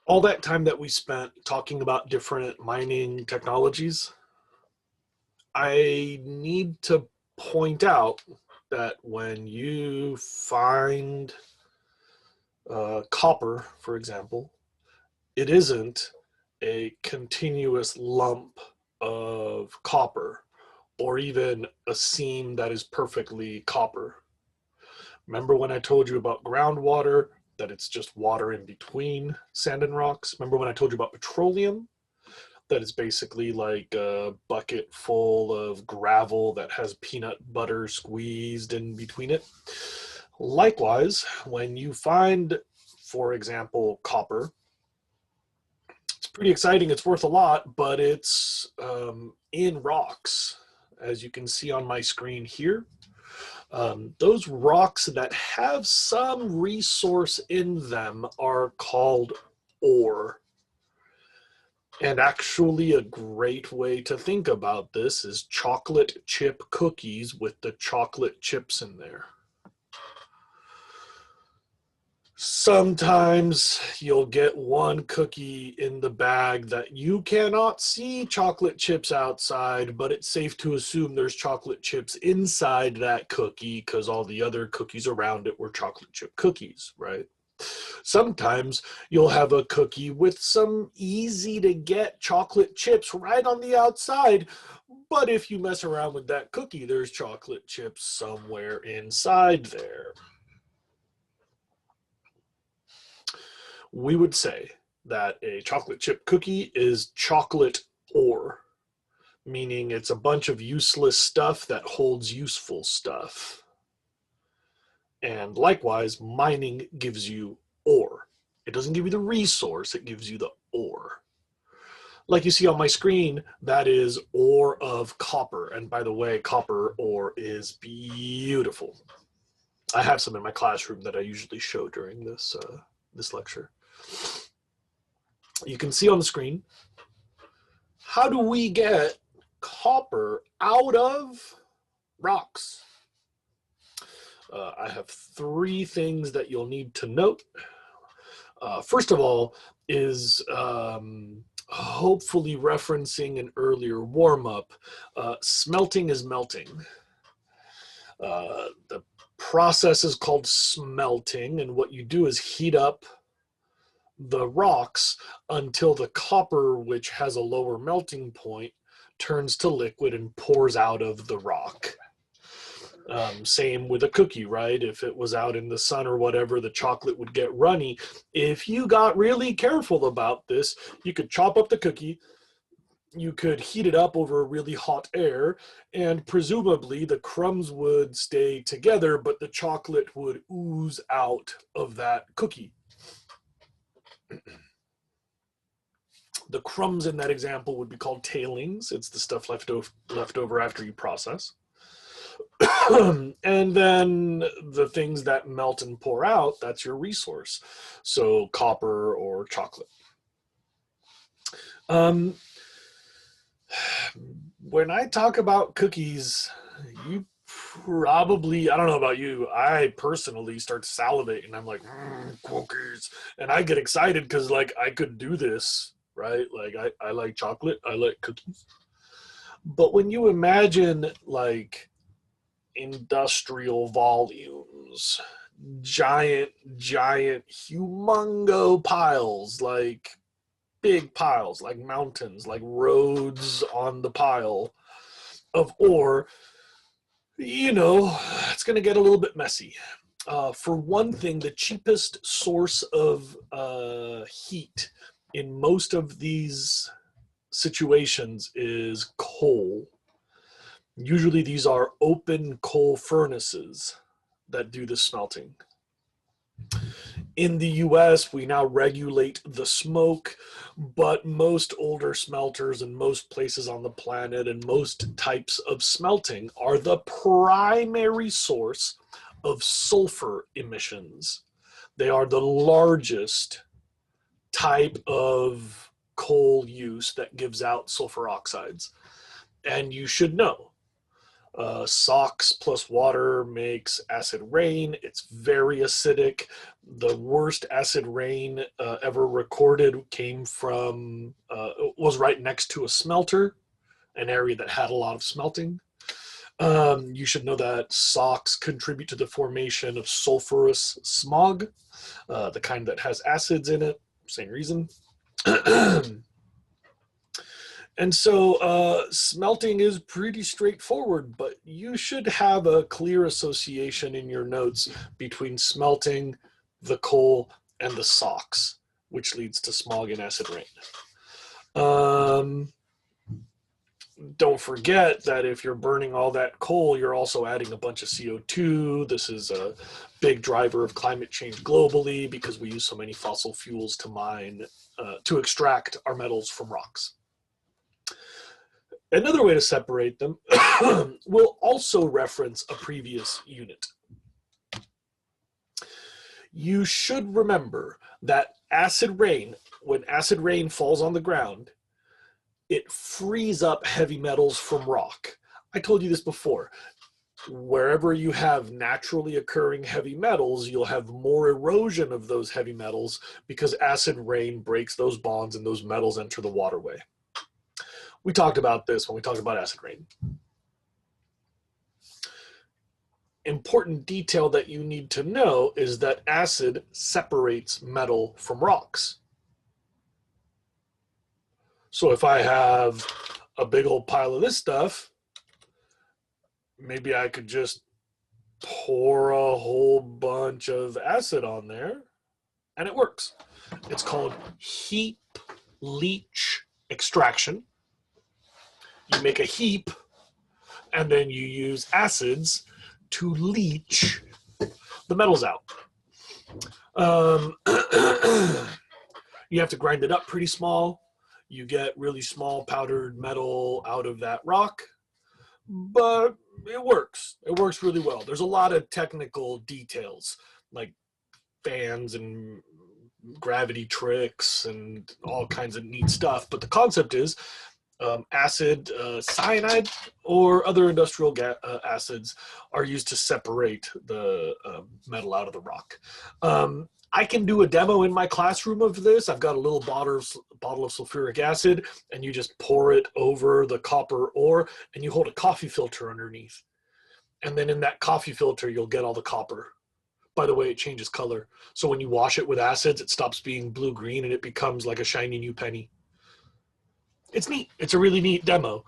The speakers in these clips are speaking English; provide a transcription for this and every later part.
All that time that we spent talking about different mining technologies, I need to point out that when you find copper, for example, it isn't a continuous lump of copper or even a seam that is perfectly copper. Remember when I told you about groundwater, that it's just water in between sand and rocks? Remember when I told you about petroleum? That is basically like a bucket full of gravel that has peanut butter squeezed in between it. Likewise, when you find, for example, copper, it's pretty exciting. It's worth a lot, but it's in rocks, as you can see on my screen here. Those rocks that have some resource in them are called ore. And actually, a great way to think about this is chocolate chip cookies with the chocolate chips in there. Sometimes you'll get one cookie in the bag that you cannot see chocolate chips outside, but it's safe to assume there's chocolate chips inside that cookie because all the other cookies around it were chocolate chip cookies, right? Sometimes you'll have a cookie with some easy to get chocolate chips right on the outside, but if you mess around with that cookie, there's chocolate chips somewhere inside there. We would say that a chocolate chip cookie is chocolate ore, meaning it's a bunch of useless stuff that holds useful stuff. And likewise, mining gives you ore. It doesn't give you the resource, it gives you the ore. Like you see on my screen, that is ore of copper. And by the way, copper ore is beautiful. I have some in my classroom that I usually show during this lecture. You can see on the screen, how do we get copper out of rocks? I have three things that you'll need to note. First of all is hopefully referencing an earlier warm-up. Smelting is melting. The process is called smelting, and what you do is heat up the rocks until the copper, which has a lower melting point, turns to liquid and pours out of the rock. Same with a cookie, right? If it was out in the sun or whatever, the chocolate would get runny. If you got really careful about this, you could chop up the cookie, you could heat it up over really hot air, and presumably the crumbs would stay together, but the chocolate would ooze out of that cookie. The crumbs in that example would be called tailings. It's the stuff left over after you process. And then the things that melt and pour out, that's your resource. So copper or chocolate. When I talk about cookies, you probably, I don't know about you, I personally start salivating. I'm like, cookies. And I get excited because like I could do this, right? Like I like chocolate, I like cookies. But when you imagine like industrial volumes, giant, humongo piles, like big piles, like mountains, like roads on the pile of ore, you know, it's going to get a little bit messy. For one thing, the cheapest source of heat in most of these situations is coal. Usually these are open coal furnaces that do the smelting. In the US, we now regulate the smoke, but most older smelters and most places on the planet and most types of smelting are the primary source of sulfur emissions. They are the largest type of coal use that gives out sulfur oxides. And you should know, SOx plus water makes acid rain. It's very acidic. The worst acid rain ever recorded came from, was right next to a smelter, an area that had a lot of smelting. You should know that SOx contribute to the formation of sulfurous smog, the kind that has acids in it, same reason. And so smelting is pretty straightforward, but you should have a clear association in your notes between smelting, the coal, and the SOx, which leads to smog and acid rain. Don't forget that if you're burning all that coal, you're also adding a bunch of CO2. This is a big driver of climate change globally because we use so many fossil fuels to mine, to extract our metals from rocks. Another way to separate them will also reference a previous unit. You should remember that acid rain, when acid rain falls on the ground, it frees up heavy metals from rock. I told you this before. Wherever you have naturally occurring heavy metals, you'll have more erosion of those heavy metals because acid rain breaks those bonds and those metals enter the waterway. We talked about this when we talked about acid rain. Important detail that you need to know is that acid separates metal from rocks. So if I have a big old pile of this stuff, maybe I could just pour a whole bunch of acid on there and it works. It's called heap leach extraction. You make a heap and then you use acids to leach the metals out. You have to grind it up pretty small. You get really small powdered metal out of that rock, but it works. It works really well. There's a lot of technical details like fans and gravity tricks and all kinds of neat stuff, but the concept is acid, cyanide, or other industrial acids are used to separate the metal out of the rock. I can do a demo in my classroom of this. I've got a little bottle of sulfuric acid, and you just pour it over the copper ore, and you hold a coffee filter underneath. And then in that coffee filter, you'll get all the copper. By the way, it changes color. So when you wash it with acids, it stops being blue-green, and it becomes like a shiny new penny. It's neat. It's a really neat demo.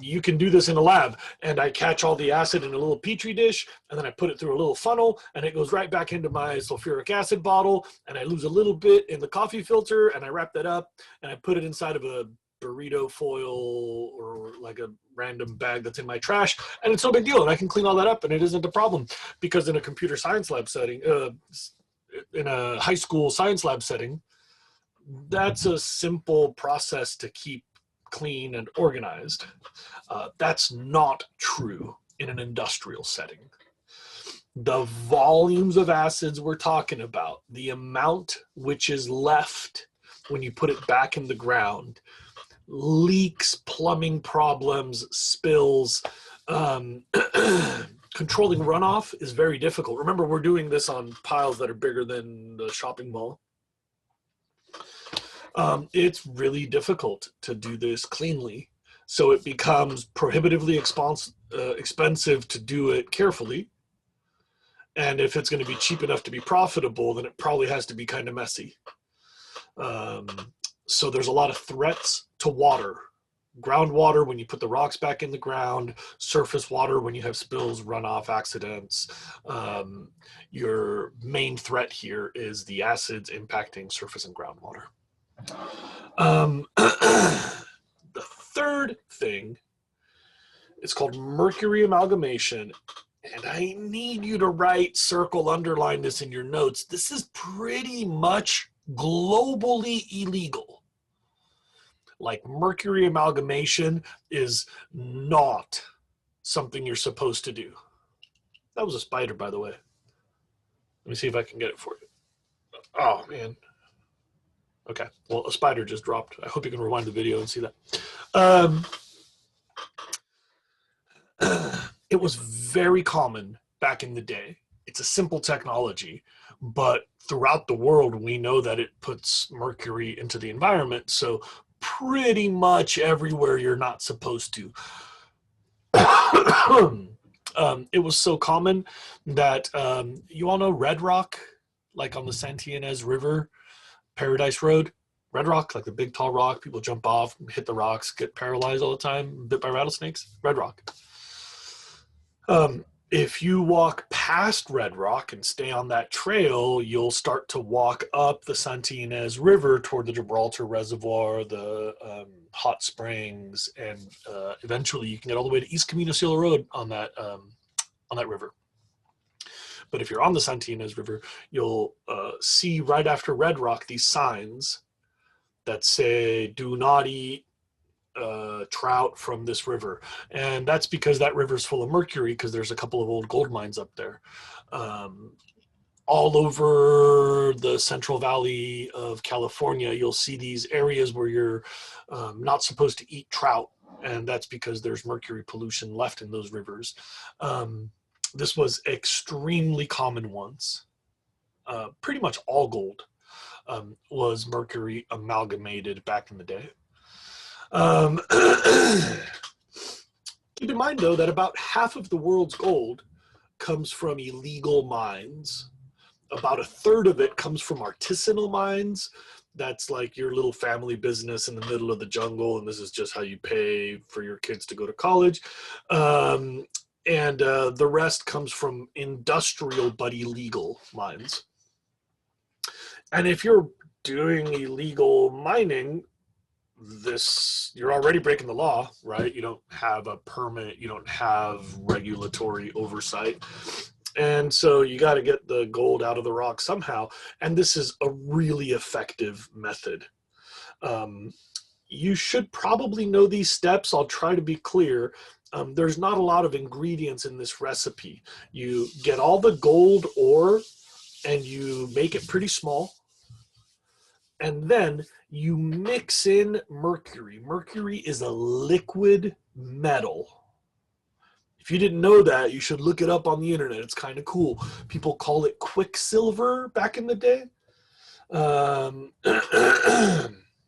You can do this in a lab, and I catch all the acid in a little petri dish, and then I put it through a little funnel, and it goes right back into my sulfuric acid bottle, and I lose a little bit in the coffee filter, and I wrap that up, and I put it inside of a burrito foil or like a random bag that's in my trash, and it's no big deal, and I can clean all that up, and it isn't a problem, because in a computer science lab setting, in a high school science lab setting, that's a simple process to keep clean and organized. That's not true in an industrial setting. The volumes of acids we're talking about, the amount which is left when you put it back in the ground, leaks, plumbing problems, spills, controlling runoff is very difficult. Remember, we're doing this on piles that are bigger than the shopping mall. It's really difficult to do this cleanly, so it becomes prohibitively expensive to do it carefully. And if it's going to be cheap enough to be profitable, then it probably has to be kind of messy. So there's a lot of threats to water. Groundwater when you put the rocks back in the ground, surface water when you have spills, runoff, accidents. Your main threat here is the acids impacting surface and groundwater. The third thing is called mercury amalgamation, and I need you to write, circle, underline this in your notes. This is pretty much globally illegal. Like, mercury amalgamation is not something you're supposed to do. That was a spider, by the way. Let me see if I can get it for you. Oh, man. Okay, well, a spider just dropped. I hope you can rewind the video and see that. It was very common back in the day. It's a simple technology, but throughout the world, we know that it puts mercury into the environment. So pretty much everywhere you're not supposed to. It was so common that you all know Red Rock, like on the Santa Ynez River, Paradise Road. Red Rock, like the big tall rock, people jump off, hit the rocks, get paralyzed all the time, bit by rattlesnakes. Red Rock. If you walk past Red Rock and stay on that trail, you'll start to walk up the Santa Ynez River toward the Gibraltar Reservoir, the hot springs, and eventually you can get all the way to East Camino Cielo Road on that river. But if you're on the Santa Ynez River, you'll see right after Red Rock these signs that say, "Do not eat trout from this river," and that's because that river's full of mercury, because there's a couple of old gold mines up there. All over the Central Valley of California, you'll see these areas where you're not supposed to eat trout, and that's because there's mercury pollution left in those rivers. This was extremely common once. Pretty much all gold was mercury amalgamated back in the day. Keep in mind, though, that about half of the world's gold comes from illegal mines. About a third of it comes from artisanal mines. That's like your little family business in the middle of the jungle, and this is just how you pay for your kids to go to college. And the rest comes from industrial but illegal mines. And if you're doing illegal mining, you're already breaking the law, right? You don't have a permit, you don't have regulatory oversight, and so you got to get the gold out of the rock somehow. And this is a really effective method. You should probably know these steps. I'll try to be clear. There's not a lot of ingredients in this recipe. You get all the gold ore and you make it pretty small, and then you mix in mercury. Mercury is a liquid metal. If you didn't know that, you should look it up on the internet. It's kind of cool. People call it quicksilver back in the day.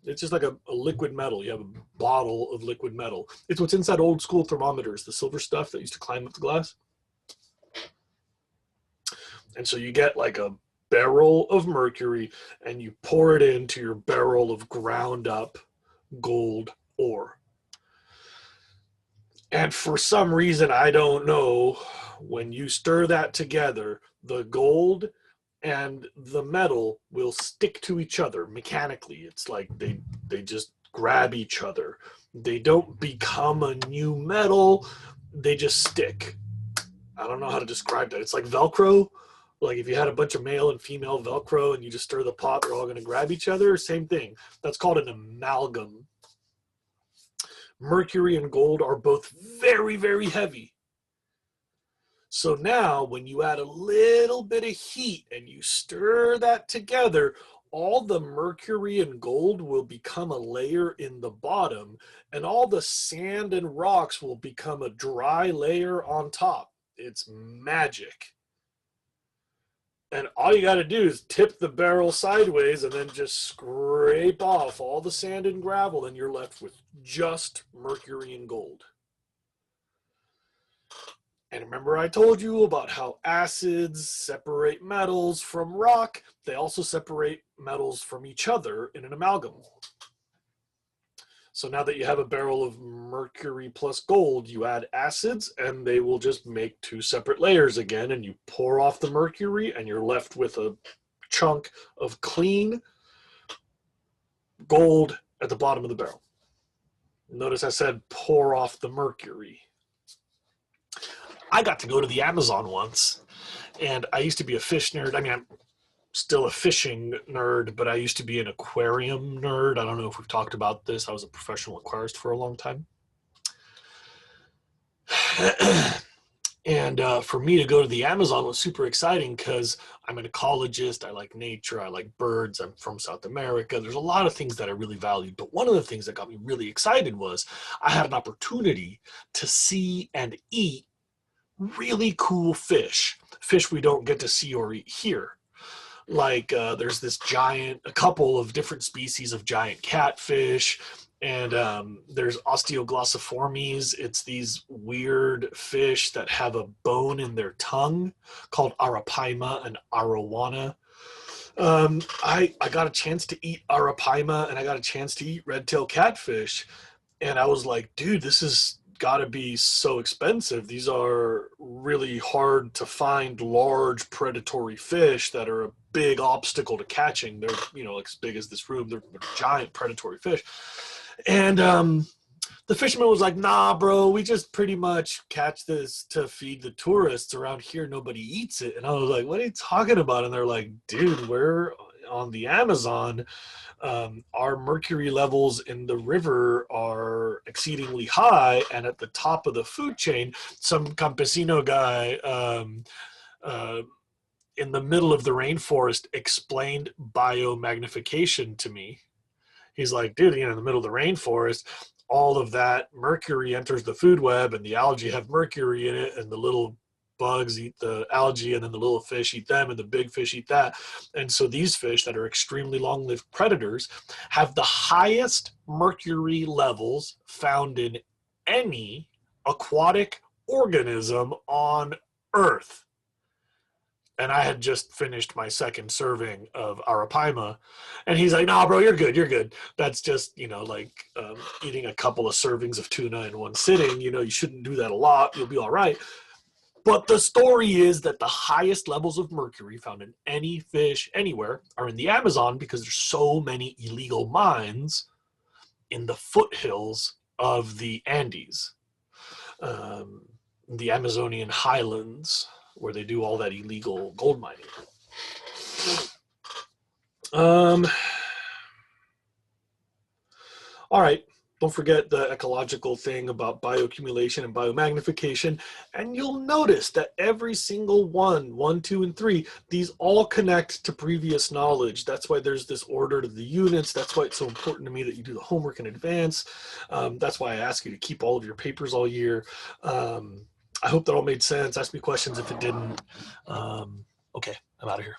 It's just like a liquid metal. You have a bottle of liquid metal. It's what's inside old school thermometers, the silver stuff that used to climb up the glass. And so you get like a barrel of mercury and you pour it into your barrel of ground up gold ore. And for some reason, I don't know, when you stir that together, the gold and the metal will stick to each other mechanically. It's like they just grab each other. They don't become a new metal, they just stick. I don't know how to describe that. It's like Velcro. Like if you had a bunch of male and female Velcro and you just stir the pot, they're all going to grab each other. Same thing. That's called an amalgam. Mercury and gold are both very, very heavy. So now when you add a little bit of heat and you stir that together, all the mercury and gold will become a layer in the bottom, and all the sand and rocks will become a dry layer on top. It's magic. And all you got to do is tip the barrel sideways and then just scrape off all the sand and gravel, and you're left with just mercury and gold. And remember I told you about how acids separate metals from rock. They also separate metals from each other in an amalgam. So now that you have a barrel of mercury plus gold, you add acids and they will just make two separate layers again, and you pour off the mercury and you're left with a chunk of clean gold at the bottom of the barrel. Notice I said pour off the mercury. I got to go to the Amazon once, and I used to be a fish nerd. I mean, I'm still a fishing nerd, but I used to be an aquarium nerd. I don't know if we've talked about this. I was a professional aquarist for a long time. And for me to go to the Amazon was super exciting because I'm an ecologist. I like nature. I like birds. I'm from South America. There's a lot of things that I really valued. But one of the things that got me really excited was I had an opportunity to see and eat really cool fish we don't get to see or eat here. Like there's a couple of different species of giant catfish, and there's osteoglossiformes. It's these weird fish that have a bone in their tongue called arapaima and arowana. I got a chance to eat arapaima and I got a chance to eat red-tailed catfish, and I was like, dude, this has got to be so expensive. These are really hard to find large predatory fish that are a big obstacle to catching. They're, like as big as this room. They're giant predatory fish. And the fisherman was like, nah, bro, we just pretty much catch this to feed the tourists. Around here, nobody eats it. And I was like, what are you talking about? And they're like, dude, we're on the Amazon. Our mercury levels in the river are exceedingly high. And at the top of the food chain, some campesino guy in the middle of the rainforest explained biomagnification to me. He's like, dude, in the middle of the rainforest, all of that mercury enters the food web, and the algae have mercury in it, and the little bugs eat the algae, and then the little fish eat them, and the big fish eat that. And so these fish that are extremely long-lived predators have the highest mercury levels found in any aquatic organism on Earth. And I had just finished my second serving of arapaima, and he's like, "Nah, bro, you're good. That's just like eating a couple of servings of tuna in one sitting. You shouldn't do that a lot. You'll be all right." But the story is that the highest levels of mercury found in any fish anywhere are in the Amazon, because there's so many illegal mines in the foothills of the Andes, the Amazonian highlands, where they do all that illegal gold mining. All right. Don't forget the ecological thing about bioaccumulation and biomagnification. And you'll notice that every single one, 2, and 3, these all connect to previous knowledge. That's why there's this order to the units. That's why it's so important to me that you do the homework in advance. That's why I ask you to keep all of your papers all year. I hope that all made sense. Ask me questions if it didn't. Okay, I'm out of here.